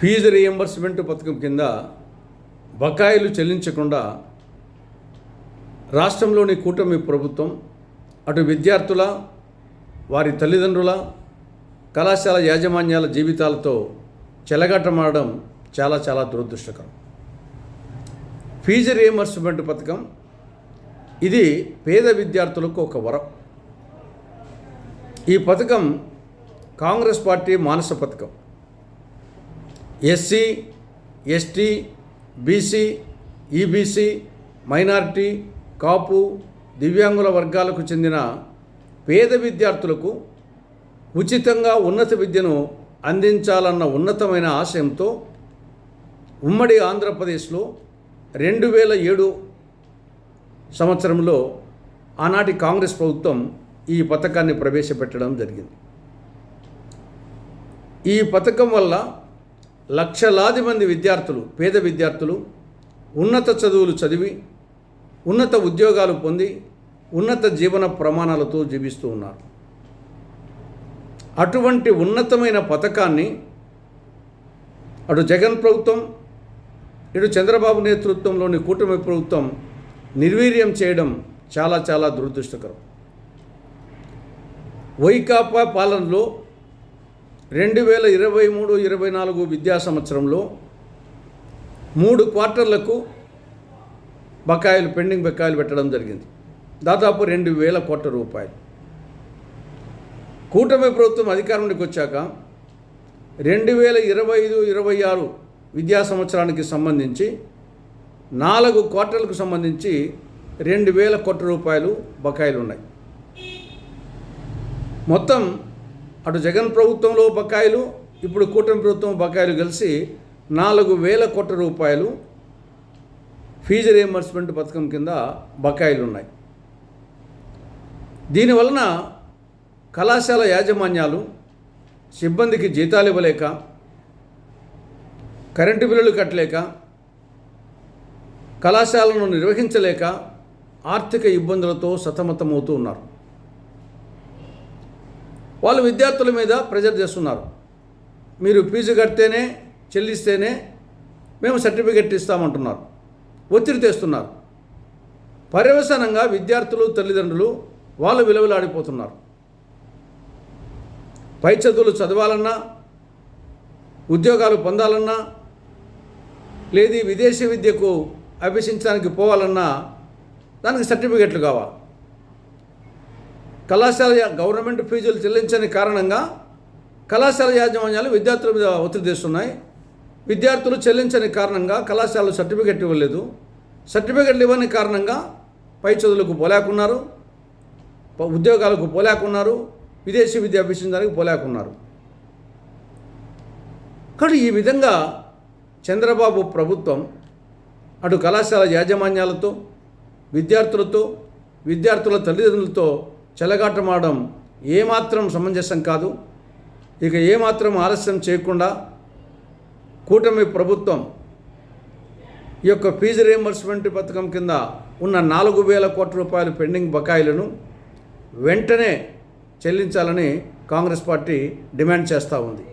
Fee reimbursement పథకం కింద బకాయిలు చెల్లించకుండా రాష్ట్రంలోని కూటమి ప్రభుత్వం అటు విద్యార్థుల, వారి తల్లిదండ్రుల, కళాశాల యాజమాన్యాల జీవితాలతో చెలగాటమాడడం చాలా చాలా దురదృష్టకరం. ఫీజు రీయింబర్స్మెంట్ పథకం ఇది పేద విద్యార్థులకు ఒక వరం. ఈ పథకం కాంగ్రెస్ పార్టీ మానస పథకం. SC, ST, BC, EBC, minority, Kapu, దివ్యాంగుల వర్గాలకు చెందిన పేద విద్యార్థులకు ఉచితంగా ఉన్నత విద్యను అందించాలన్న ఉన్నతమైన ఆశయంతో ఉమ్మడి ఆంధ్రప్రదేశ్లో 2007 సంవత్సరంలో ఆనాటి కాంగ్రెస్ ప్రభుత్వం ఈ పథకాన్ని ప్రవేశపెట్టడం జరిగింది. ఈ పథకం వల్ల లక్షలాది మంది విద్యార్థులు, పేద విద్యార్థులు ఉన్నత చదువులు చదివి ఉన్నత ఉద్యోగాలు పొంది ఉన్నత జీవన ప్రమాణాలతో జీవిస్తూ ఉన్నారు. అటువంటి ఉన్నతమైన పథకాన్ని అటు జగన్ ప్రభుత్వం, ఇటు చంద్రబాబు నేతృత్వంలోని కూటమి ప్రభుత్వం నిర్వీర్యం చేయడం చాలా చాలా దురదృష్టకరం. వైకాపా పాలనలో 2023-24 విద్యా సంవత్సరంలో 3 క్వార్టర్లకు పెండింగ్ బకాయిలు పెట్టడం జరిగింది. దాదాపు 2,000 కోట్ల రూపాయలు. కూటమి ప్రభుత్వం అధికారంలోకి వచ్చాక 2025-26 విద్యా సంవత్సరానికి సంబంధించి 4 క్వార్టర్లకు సంబంధించి 2,000 కోట్ల రూపాయలు బకాయిలు ఉన్నాయి. మొత్తం అటు జగన్ ప్రభుత్వంలో బకాయిలు, ఇప్పుడు కూటమి ప్రభుత్వం బకాయిలు కలిసి 4,000 కోట్ల రూపాయలు ఫీజు రీయింబర్స్మెంట్ పథకం కింద బకాయిలు ఉన్నాయి. దీనివలన కళాశాల యాజమాన్యాలు సిబ్బందికి జీతాలు ఇవ్వలేక, కరెంటు బిల్లులు కట్టలేక, కళాశాలను నిర్వహించలేక ఆర్థిక ఇబ్బందులతో సతమతమవుతూ ఉన్నారు. వాళ్ళు విద్యార్థుల మీద ప్రెజర్ చేస్తున్నారు. మీరు ఫీజు కడితేనే, చెల్లిస్తేనే మేము సర్టిఫికెట్ ఇస్తామంటున్నారు. ఒత్తిడి తెస్తున్నారు. పర్యవసానంగా విద్యార్థులు, తల్లిదండ్రులు వాళ్ళు విలువలాడిపోతున్నారు. పై చదువులు చదవాలన్నా, ఉద్యోగాలు పొందాలన్నా, లేదు విదేశీ విద్యకు అభ్యసించడానికి పోవాలన్నా దానికి సర్టిఫికెట్లు కావాలి. కళాశాల గవర్నమెంట్ ఫీజులు చెల్లించని కారణంగా కళాశాల యాజమాన్యాలు విద్యార్థుల మీద ఒత్తిడి తెస్తున్నాయి. విద్యార్థులు చెల్లించని కారణంగా కళాశాలలు సర్టిఫికెట్ ఇవ్వలేదు. సర్టిఫికెట్లు ఇవ్వని కారణంగా పై చదువులకు పోలేకున్నారు, ఉద్యోగాలకు పోలేకున్నారు, విదేశీ విద్య అభ్యసించడానికి పోలేకున్నారు. కానీ ఈ విధంగా చంద్రబాబు ప్రభుత్వం అటు కళాశాల యాజమాన్యాలతో, విద్యార్థులతో, విద్యార్థుల తల్లిదండ్రులతో చెలగాటమాడడం ఏమాత్రం సమంజసం కాదు. ఇక ఏమాత్రం ఆలస్యం చేయకుండా కూటమి ప్రభుత్వం ఈ యొక్క ఫీజు రీయింబర్స్మెంట్ పథకం కింద ఉన్న 4,000 కోట్ల రూపాయలు పెండింగ్ బకాయిలను వెంటనే చెల్లించాలని కాంగ్రెస్ పార్టీ డిమాండ్ చేస్తూ ఉంది.